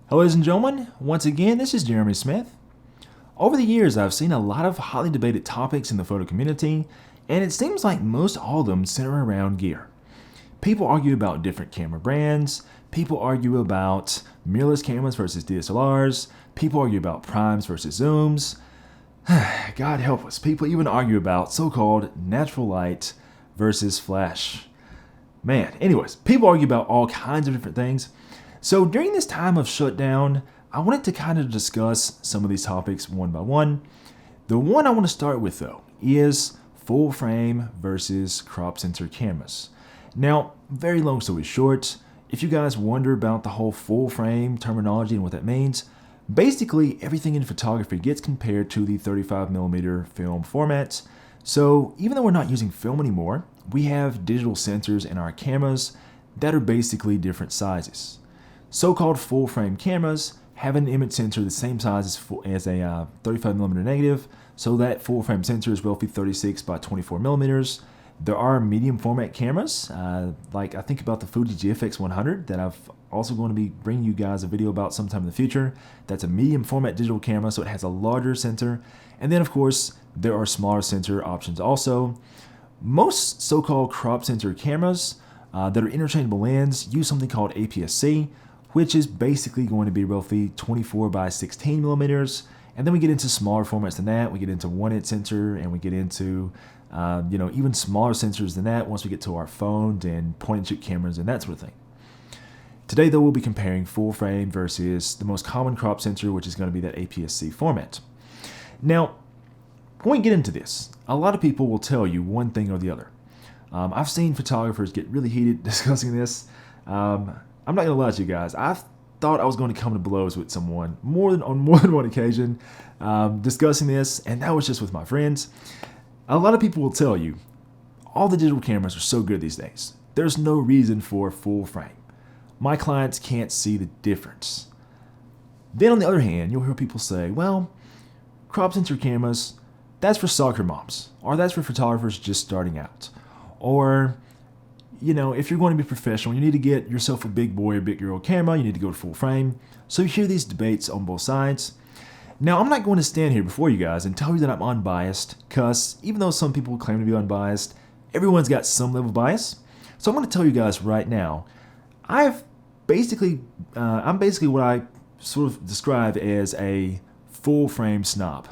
Hello, ladies and gentlemen. Once again, this is Jeremy Smith. Over the years, I've seen a lot of hotly debated topics in the photo community, and it seems like most all of them center around gear. People argue about different camera brands, people argue about mirrorless cameras versus DSLRs, people argue about primes versus zooms. God help us, people even argue about so-called natural light versus flash. Man, anyways, people argue about all kinds of different things. So during this time of shutdown, I wanted to kind of discuss some of these topics one by one. The one I want to start with though is full frame versus crop sensor cameras. Now, very long story short, if you guys wonder about the whole full frame terminology and what that means, basically everything in photography gets compared to the 35mm film format. So even though we're not using film anymore, we have digital sensors in our cameras that are basically different sizes. So-called full-frame cameras have an image sensor the same size as a 35mm negative, so that full-frame sensor is roughly 36 by 24 millimeters. There are medium format cameras, like I think about the Fuji GFX 100 that I've also going to be bringing you guys a video about sometime in the future. That's a medium format digital camera, so it has a larger sensor. And then of course, there are smaller sensor options also. Most so-called crop sensor cameras that are interchangeable lens use something called APS-C, which is basically going to be roughly 24 by 16 millimeters. And then we get into smaller formats than that. We get into 1-inch sensor, and we get into even smaller sensors than that once we get to our phones and point-and-shoot cameras and that sort of thing. Today, though, we'll be comparing full frame versus the most common crop sensor, which is going to be that APS-C format. Now, when we get into this, a lot of people will tell you one thing or the other. I've seen photographers get really heated discussing this. I'm not gonna lie to you guys. I thought I was going to come to blows with someone on more than one occasion discussing this, and that was just with my friends. A lot of people will tell you all the digital cameras are so good these days. There's no reason for full frame. My clients can't see the difference. Then on the other hand, you'll hear people say, well, crop sensor cameras, that's for soccer moms, or that's for photographers just starting out. Or, if you're going to be professional, you need to get yourself a big boy or big girl camera, you need to go to full frame. So you hear these debates on both sides. Now, I'm not going to stand here before you guys and tell you that I'm unbiased, because even though some people claim to be unbiased, everyone's got some level of bias. So I'm going to tell you guys right now, I'm basically what I sort of describe as a full frame snob.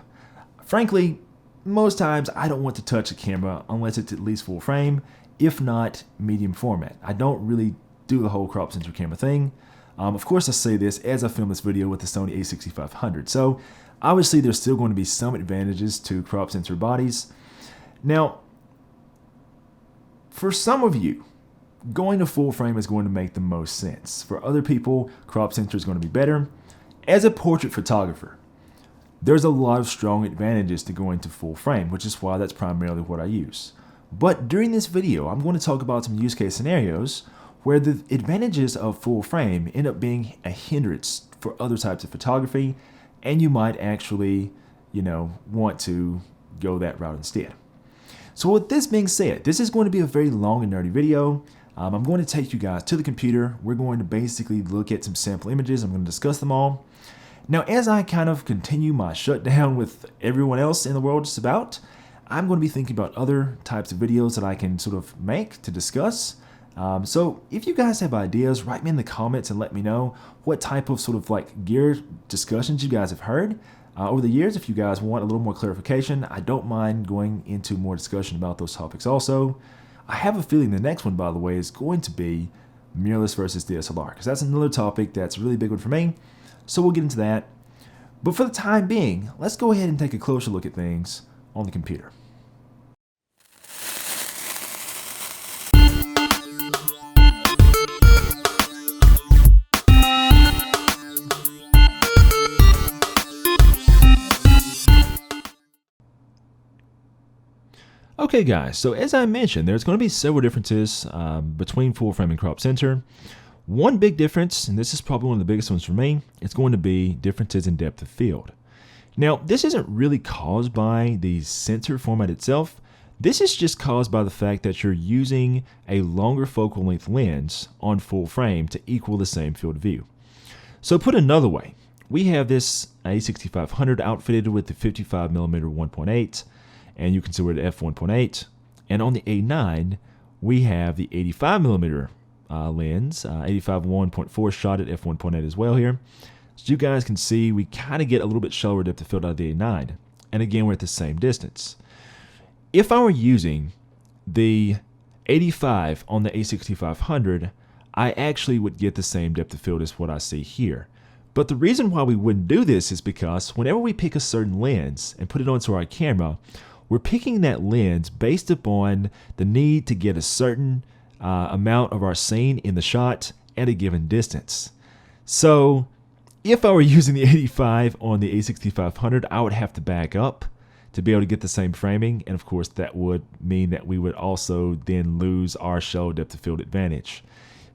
Frankly, most times I don't want to touch a camera unless it's at least full frame, if not medium format. I don't really do the whole crop sensor camera thing. Of course, I say this as I film this video with the Sony a6500. So obviously there's still going to be some advantages to crop sensor bodies. Now, for some of you, going to full frame is going to make the most sense. For other people, crop sensor is going to be better. As a portrait photographer, there's a lot of strong advantages to going to full frame, which is why that's primarily what I use. But during this video, I'm going to talk about some use case scenarios where the advantages of full frame end up being a hindrance for other types of photography, and you might actually, want to go that route instead. So with this being said, this is going to be a very long and nerdy video. I'm going to take you guys to the computer. We're going to basically look at some sample images. I'm going to discuss them all. Now, as I kind of continue my shutdown with everyone else in the world just about, I'm going to be thinking about other types of videos that I can sort of make to discuss. So if you guys have ideas, write me in the comments and let me know what type of sort of like gear discussions you guys have heard over the years. If you guys want a little more clarification, I don't mind going into more discussion about those topics also. I have a feeling the next one, by the way, is going to be mirrorless versus DSLR, because that's another topic that's a really big one for me. So we'll get into that. But for the time being, let's go ahead and take a closer look at things on the computer. Okay guys, so as I mentioned, there's going to be several differences between full frame and crop sensor. One big difference, and this is probably one of the biggest ones for me, it's going to be differences in depth of field. Now, this isn't really caused by the sensor format itself. This is just caused by the fact that you're using a longer focal length lens on full frame to equal the same field of view. So put another way, we have this A6500 outfitted with the 55mm 1.8, and you can see we're at f1.8. And on the A9, we have the 85mm lens, 85 1.4 shot at f1.8 as well here. So you guys can see we kind of get a little bit shallower depth of field out of the A9. And again, we're at the same distance. If I were using the 85 on the A6500, I actually would get the same depth of field as what I see here. But the reason why we wouldn't do this is because whenever we pick a certain lens and put it onto our camera, we're picking that lens based upon the need to get a certain amount of our scene in the shot at a given distance. So if I were using the 85 on the A6500, I would have to back up to be able to get the same framing, and of course that would mean that we would also then lose our shallow depth of field advantage.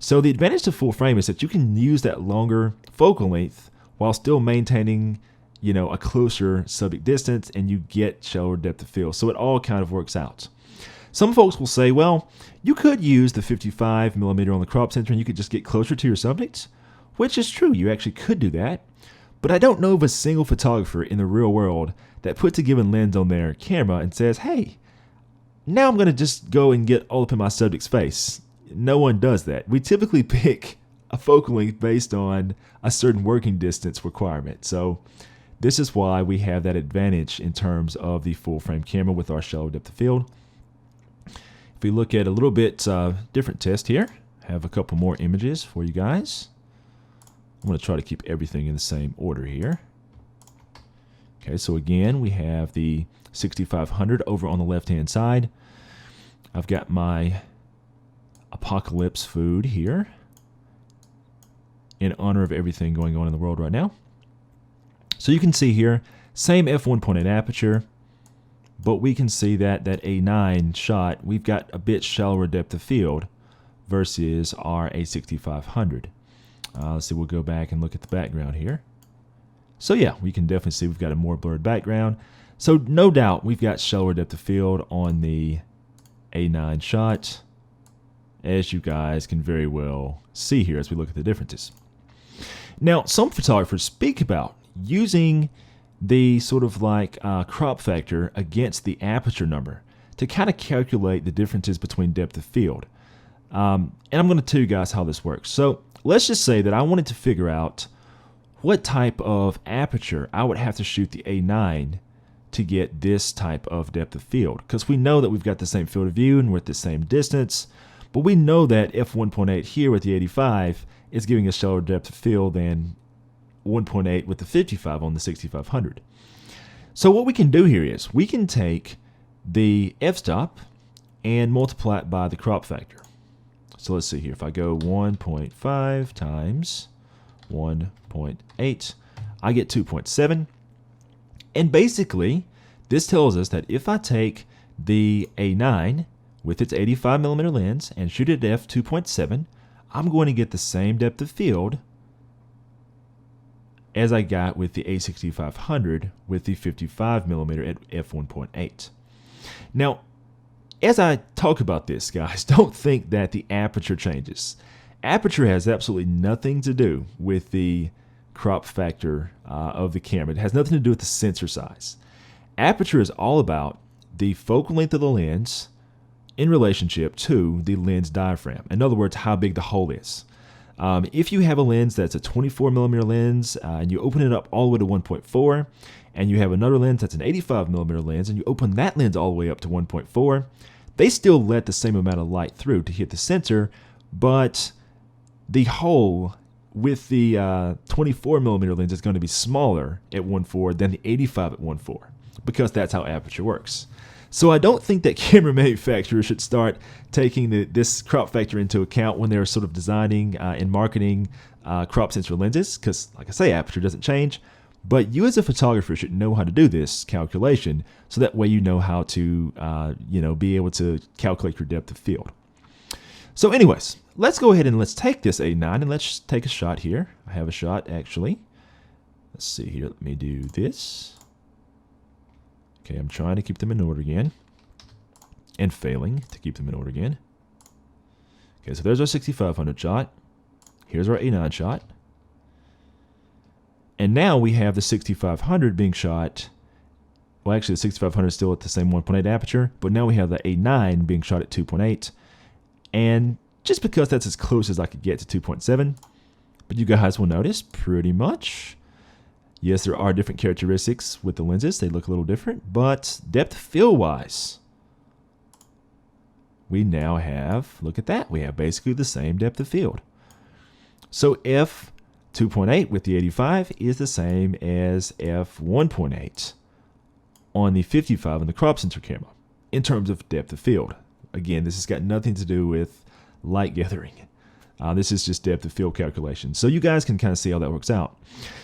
So the advantage to full frame is that you can use that longer focal length while still maintaining, a closer subject distance, and you get shallower depth of field. So it all kind of works out. Some folks will say, well, you could use the 55mm on the crop sensor and you could just get closer to your subjects, which is true. You actually could do that. But I don't know of a single photographer in the real world that puts a given lens on their camera and says, hey, now I'm going to just go and get all up in my subject's face. No one does that. We typically pick a focal length based on a certain working distance requirement. So this is why we have that advantage in terms of the full frame camera with our shallow depth of field. If we look at a little bit different test here, have a couple more images for you guys. I'm going to try to keep everything in the same order here. Okay, so again, we have the 6500 over on the left-hand side. I've got my apocalypse food here in honor of everything going on in the world right now. So you can see here, same f1.8 aperture, but we can see that that A9 shot, we've got a bit shallower depth of field versus our A6500. Let's see, we'll go back and look at the background here. So yeah, we can definitely see we've got a more blurred background. So no doubt we've got shallower depth of field on the A9 shot, as you guys can very well see here as we look at the differences. Now, some photographers speak about using the sort of like crop factor against the aperture number to kind of calculate the differences between depth of field. And I'm going to tell you guys how this works. So let's just say that I wanted to figure out what type of aperture I would have to shoot the A9 to get this type of depth of field, because we know that we've got the same field of view and we're at the same distance, but we know that f1.8 here with the 85 is giving us shallower depth of field than 1.8 with the 55 on the 6500. So what we can do here is we can take the f-stop and multiply it by the crop factor. So let's see here. If I go 1.5 times 1.8, I get 2.7. And basically, this tells us that if I take the A9 with its 85mm lens and shoot it at f2.7, I'm going to get the same depth of field as I got with the A6500 with the 55mm at f1.8. Now, as I talk about this, guys, don't think that the aperture changes. Aperture has absolutely nothing to do with the crop factor of the camera. It has nothing to do with the sensor size. Aperture is all about the focal length of the lens in relationship to the lens diaphragm. In other words, how big the hole is. If you have a lens that's a 24mm lens and you open it up all the way to 1.4, and you have another lens that's an 85mm lens and you open that lens all the way up to 1.4, they still let the same amount of light through to hit the sensor, but the hole with the 24mm lens is going to be smaller at 1.4 than the 85 at 1.4, because that's how aperture works. So I don't think that camera manufacturers should start taking this crop factor into account when they're sort of designing and marketing crop sensor lenses, because like I say, aperture doesn't change. But you as a photographer should know how to do this calculation, so that way you know how to be able to calculate your depth of field. So anyways, let's go ahead and let's take this A9 and let's take a shot here. I have a shot actually. Let's see here. Let me do this. Okay, I'm trying to keep them in order again, and failing to keep them in order again. Okay, so there's our 6500 shot. Here's our A9 shot. And now we have the 6500 being shot. Well, actually, the 6500 is still at the same 1.8 aperture, but now we have the A9 being shot at 2.8. And just because that's as close as I could get to 2.7, but you guys will notice pretty much, yes, there are different characteristics with the lenses. They look a little different, but depth field wise, we now have, look at that, we have basically the same depth of field. So f2.8 with the 85 is the same as f1.8 on the 55 on the crop sensor camera in terms of depth of field. Again, this has got nothing to do with light gathering. This is just depth of field calculation. So you guys can kind of see how that works out.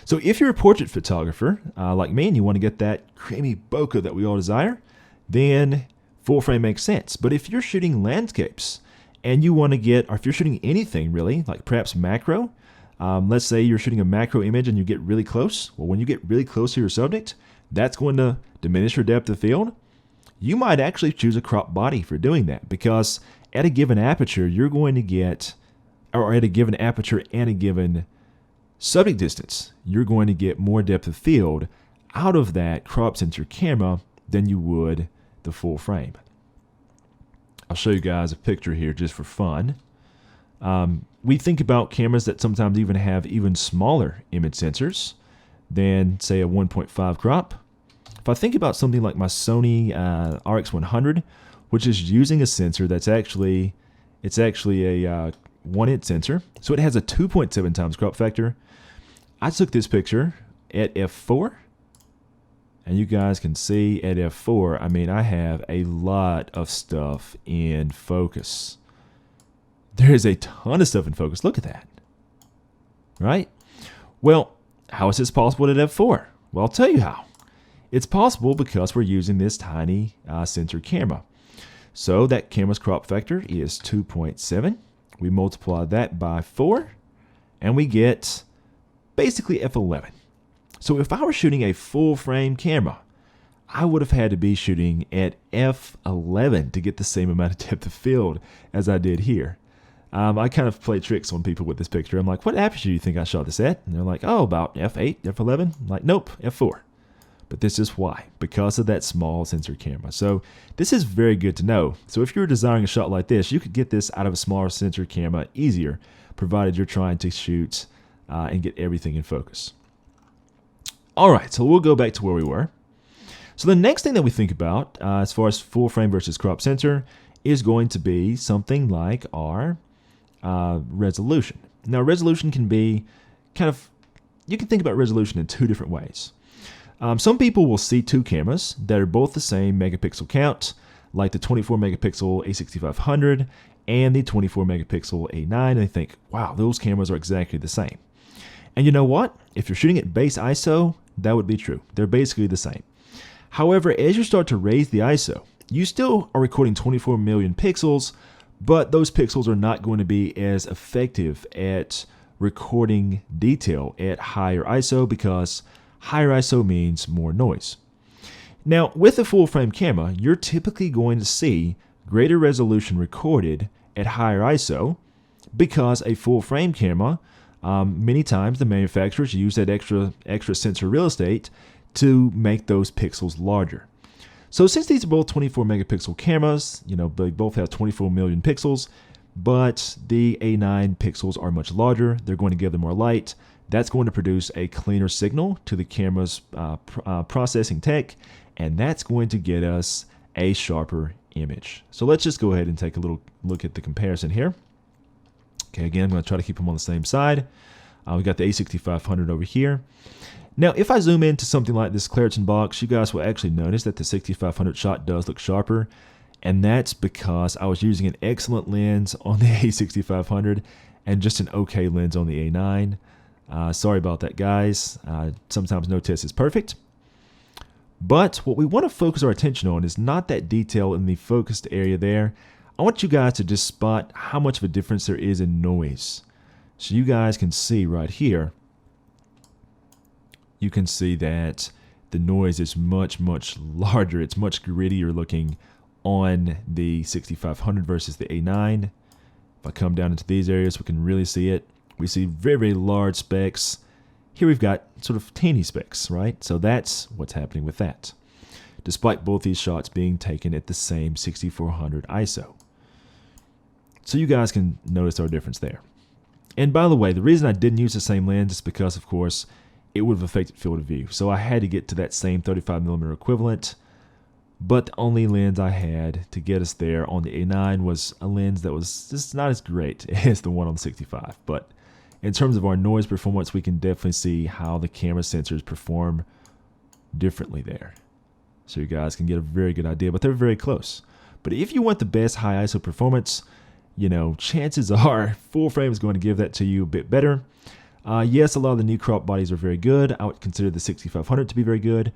So if you're a portrait photographer like me and you want to get that creamy bokeh that we all desire, then full frame makes sense. But if you're shooting landscapes and you want to get, or if you're shooting anything really, like perhaps macro, let's say you're shooting a macro image and you get really close. Well, when you get really close to your subject, that's going to diminish your depth of field. You might actually choose a crop body for doing that, because at a given aperture, you're going to get, or at a given aperture and a given subject distance, you're going to get more depth of field out of that crop sensor camera than you would the full frame. I'll show you guys a picture here just for fun. We think about cameras that sometimes even have even smaller image sensors than, say, a 1.5 crop. If I think about something like my Sony RX100, which is using a sensor that's actually, it's actually a 1-inch sensor, so it has a 2.7 times crop factor. I took this picture at f4, and you guys can see at f4, I mean, I have a lot of stuff in focus. There is a ton of stuff in focus. Look at that. Right? Well, how is this possible at f4? Well, I'll tell you how. It's possible because we're using this tiny sensor camera. So that camera's crop factor is 2.7. We multiply that by 4, and we get basically f11. So if I were shooting a full frame camera, I would have had to be shooting at f11 to get the same amount of depth of field as I did here. I kind of play tricks on people with this picture. I'm like, what aperture do you think I shot this at? And they're like, oh, about f8, f11. I'm like, nope, f4. But this is why, because of that small sensor camera. So this is very good to know. So if you're desiring a shot like this, you could get this out of a smaller sensor camera easier, provided you're trying to shoot and get everything in focus. All right, so we'll go back to where we were. So the next thing that we think about as far as full frame versus crop sensor is going to be something like our resolution. Now, resolution can be kind of, you can think about resolution in two different ways. Some people will see two cameras that are both the same megapixel count, like the 24 megapixel A6500 and the 24 megapixel A9, and they think, wow, those cameras are exactly the same. And you know what? If you're shooting at base ISO, that would be true. They're basically the same. However, as you start to raise the ISO, you still are recording 24 million pixels, but those pixels are not going to be as effective at recording detail at higher ISO, because higher ISO means more noise. Now, with a full frame camera, you're typically going to see greater resolution recorded at higher ISO, because a full frame camera, many times the manufacturers use that extra sensor real estate to make those pixels larger. So since these are both 24 megapixel cameras, you know, they both have 24 million pixels, but the A9 pixels are much larger. They're going to gather more light. That's going to produce a cleaner signal to the camera's processing tech, and that's going to get us a sharper image. So let's just go ahead and take a little look at the comparison here. Okay, again, I'm going to try to keep them on the same side. We got the A6500 over here. Now, if I zoom into something like this Claritin box, you guys will actually notice that the 6500 shot does look sharper, and that's because I was using an excellent lens on the A6500 and just an okay lens on the A9. Sorry about that, guys. Sometimes no test is perfect. But what we want to focus our attention on is not that detail in the focused area there. I want you guys to just spot how much of a difference there is in noise. So you guys can see right here, you can see that the noise is much, much larger. It's much grittier looking on the 6500 versus the A9. If I come down into these areas, we can really see it. We see very, very large specks Here we've got sort of teeny specks, right? So that's what's happening with that, despite both these shots being taken at the same 6400 ISO. So you guys can notice our difference there. And by the way, the reason I didn't use the same lens is because, of course, it would have affected field of view. So I had to get to that same 35mm equivalent, but the only lens I had to get us there on the A9 was a lens that was just not as great as the one on the 65. But in terms of our noise performance, we can definitely see how the camera sensors perform differently there. So you guys can get a very good idea, but they're very close. But if you want the best high ISO performance, you know, chances are full frame is going to give that to you a bit better. Yes, a lot of the new crop bodies are very good. I would consider the 6500 to be very good,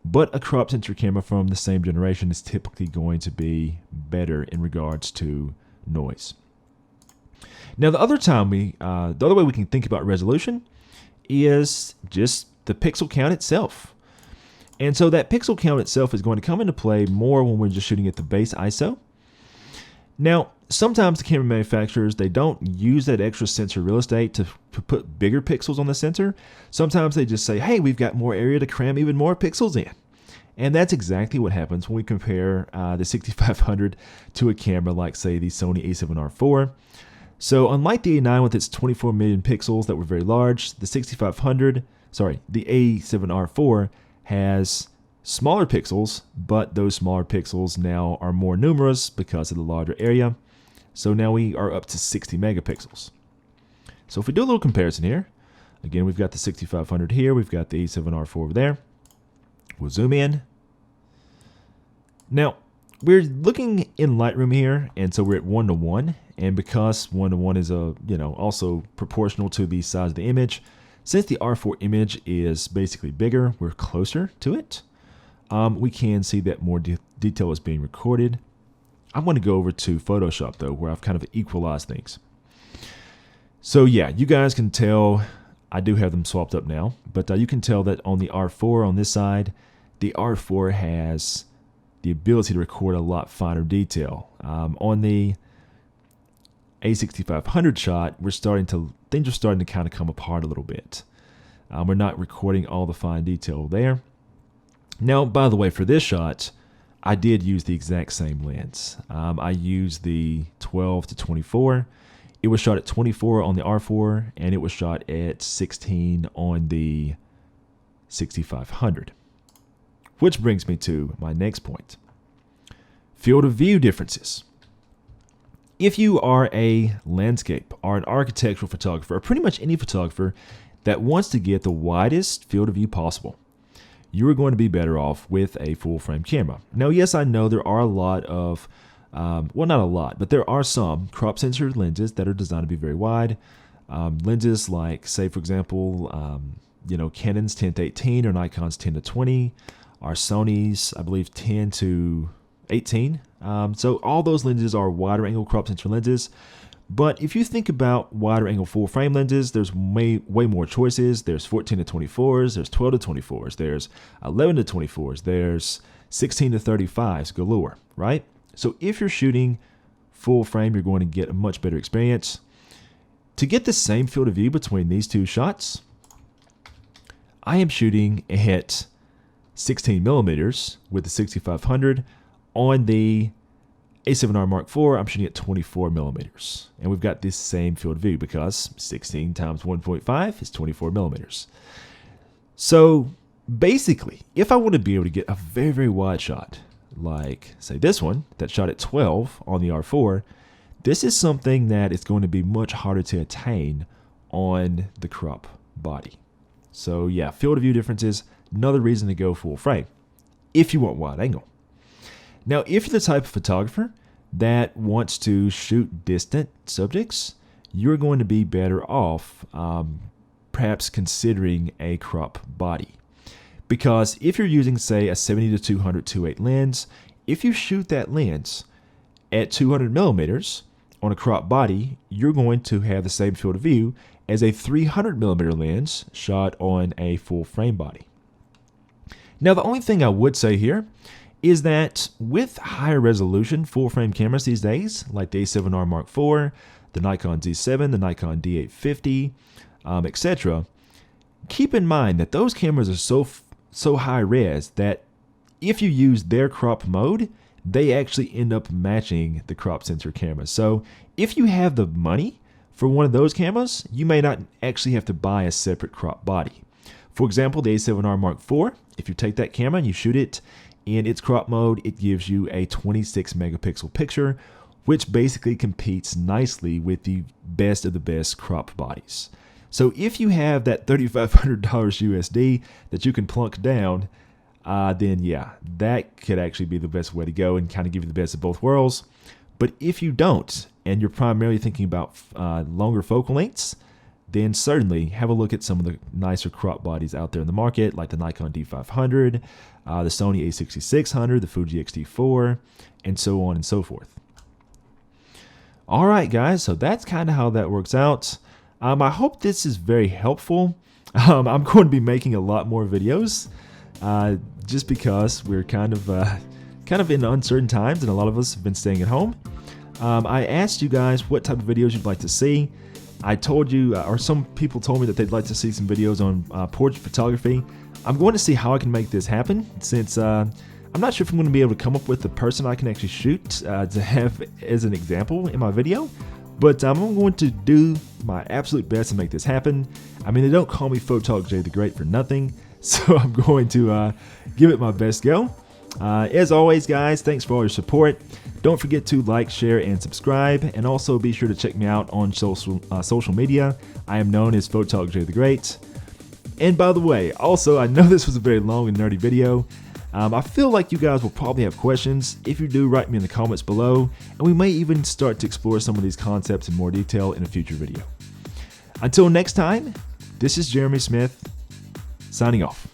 but a crop sensor camera from the same generation is typically going to be better in regards to noise. Now, the other way we can think about resolution is just the pixel count itself. And so that pixel count itself is going to come into play more when we're just shooting at the base ISO. Now, sometimes the camera manufacturers, they don't use that extra sensor real estate to put bigger pixels on the sensor. Sometimes they just say, hey, we've got more area to cram even more pixels in. And that's exactly what happens when we compare the 6500 to a camera like, say, the Sony a7R IV. So unlike the A9 with its 24 million pixels that were very large, the the A7R IV has smaller pixels, but those smaller pixels now are more numerous because of the larger area. So now we are up to 60 megapixels. So if we do a little comparison here, again, we've got the 6500 here, we've got the A7R IV over there. We'll zoom in. Now, we're looking in Lightroom here, and so we're at 1:1, and because 1:1 is also proportional to the size of the image, since the R4 image is basically bigger, we're closer to it. We can see that more detail is being recorded. I'm going to go over to Photoshop though, where I've kind of equalized things. So yeah, you guys can tell I do have them swapped up now, but you can tell that on the R4 on this side, the R4 has the ability to record a lot finer detail. On the A6500 shot, things are starting to kind of come apart a little bit. We're not recording all the fine detail there. Now, by the way, for this shot, I did use the exact same lens. I used the 12-24. It was shot at 24 on the R4, and it was shot at 16 on the 6500. Which brings me to my next point. Field of view differences. If you are a landscape or an architectural photographer, or pretty much any photographer that wants to get the widest field of view possible, you are going to be better off with a full frame camera. Now, yes, I know there are a lot of, well, not a lot, but there are some crop sensor lenses that are designed to be very wide. Lenses like, say, for example, Canon's 10-18 or Nikon's 10-20, or Sony's, I believe, 10-18. So all those lenses are wider angle crop sensor lenses. But if you think about wider angle full frame lenses, there's way more choices. There's 14-24s, there's 12-24s, there's 11-24s, there's 16-35s galore, right? So if you're shooting full frame, you're going to get a much better experience. To get the same field of view between these two shots, I am shooting at 16 millimeters with the 6500. On the A7R Mark IV, I'm shooting at 24 millimeters. And we've got this same field of view because 16 times 1.5 is 24 millimeters. So basically, if I want to be able to get a very, very wide shot, like say this one that shot at 12 on the R4, this is something that is going to be much harder to attain on the crop body. So yeah, field of view differences, another reason to go full frame if you want wide angle. Now, if you're the type of photographer that wants to shoot distant subjects, you're going to be better off perhaps considering a crop body. Because if you're using, say, a 70-200 2.8 lens, if you shoot that lens at 200 millimeters on a crop body, you're going to have the same field of view as a 300 millimeter lens shot on a full frame body. Now, the only thing I would say here is that with higher resolution full frame cameras these days, like the A7R Mark IV, the Nikon Z7, the Nikon D850, etc., keep in mind that those cameras are so high res that if you use their crop mode, they actually end up matching the crop sensor cameras. So if you have the money for one of those cameras, you may not actually have to buy a separate crop body. For example, the A7R Mark IV, if you take that camera and you shoot it in its crop mode, it gives you a 26 megapixel picture, which basically competes nicely with the best of the best crop bodies. So if you have that $3,500 USD that you can plunk down, then yeah, that could actually be the best way to go and kind of give you the best of both worlds. But if you don't, and you're primarily thinking about longer focal lengths, then certainly have a look at some of the nicer crop bodies out there in the market, like the Nikon D500, the Sony a6600, the Fuji X-T4, and so on and so forth. All right, guys, so that's kind of how that works out. I hope this is very helpful. I'm going to be making a lot more videos, just because we're kind of in uncertain times, and a lot of us have been staying at home. I asked you guys what type of videos you'd like to see. I told you, or some people told me that they'd like to see some videos on portrait photography. I'm going to see how I can make this happen, since I'm not sure if I'm going to be able to come up with the person I can actually shoot to have as an example in my video. But I'm going to do my absolute best to make this happen. I mean, they don't call me Photog J the Great for nothing, so I'm going to give it my best go. As always, guys, thanks for all your support. Don't forget to like, share, and subscribe, and also be sure to check me out on social media. I am known as Photog J the Great. And by the way, also, I know this was a very long and nerdy video. I feel like you guys will probably have questions. If you do, write me in the comments below, and we may even start to explore some of these concepts in more detail in a future video. Until next time, this is Jeremy Smith, signing off.